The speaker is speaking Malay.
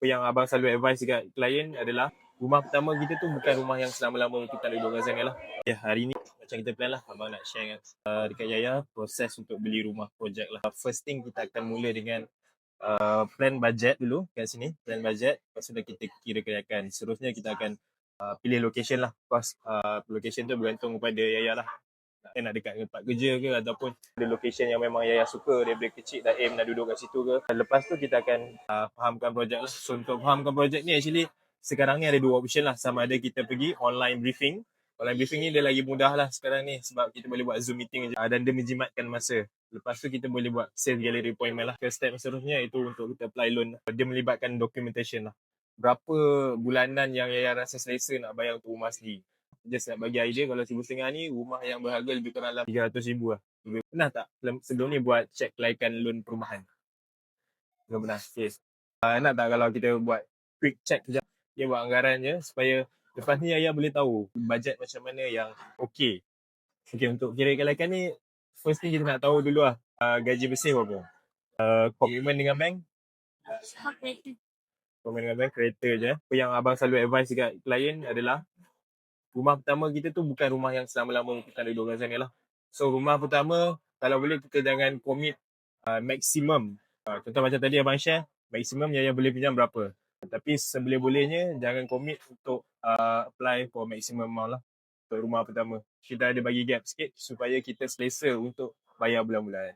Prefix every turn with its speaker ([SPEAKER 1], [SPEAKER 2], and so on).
[SPEAKER 1] Apa yang abang selalu advise dekat klien adalah rumah pertama kita tu bukan rumah yang selama-lama kita nak duduk kat sana lah. Ya, hari ni macam kita plan lah, abang nak share dekat Yaya proses untuk beli rumah projek lah. First thing kita akan mula dengan plan budget dulu kat sini, plan budget. Lepas tu dah kita kira kirakan. Seterusnya kita akan pilih location lah. Of course, location tu bergantung kepada Yaya lah. Nak dekat dengan tempat kerja ke ataupun ada location yang memang Yaya suka daripada kecil dah aim nak duduk kat situ ke. Lepas tu kita akan fahamkan projek lah. So untuk fahamkan projek ni actually sekarang ni ada dua option lah. Sama ada kita pergi online briefing. Online briefing ni dia lagi mudah lah sekarang ni sebab kita boleh buat Zoom meeting je dan dia menjimatkan masa. Lepas tu kita boleh buat sales gallery appointment lah. Step seterusnya itu untuk kita apply loan. Dia melibatkan documentation lah. Berapa bulanan yang Yaya rasa selesa nak bayar untuk rumah sendiri. Just nak bagi idea, kalau 1,500 ni rumah yang berharga lebih kurang dalam 300,000 lah. Pernah tak sebelum ni buat cek kelaikan loan perumahan? Belum pernah. Okay. Nak tak kalau kita buat quick check sekejap? Dia buat anggaran je supaya lepas ni Yaya boleh tahu bajet macam mana yang okey. Okay, untuk kira kelaikan ni, first ni kita nak tahu dulu lah gaji bersih berapa. Komitmen dengan bank? Komitmen dengan bank, kereta je. Apa yang abang selalu advise dekat klien adalah rumah pertama kita tu bukan rumah yang selama-lama kita nak duduk kat sana lah. So rumah pertama, kalau boleh kita jangan commit maksimum. Contoh macam tadi abang share, maksimum Yaya boleh pinjam berapa. Tapi seboleh-bolehnya jangan commit untuk apply for maximum amount lah. Untuk rumah pertama, kita ada bagi gap sikit supaya kita selesa untuk bayar bulan-bulan.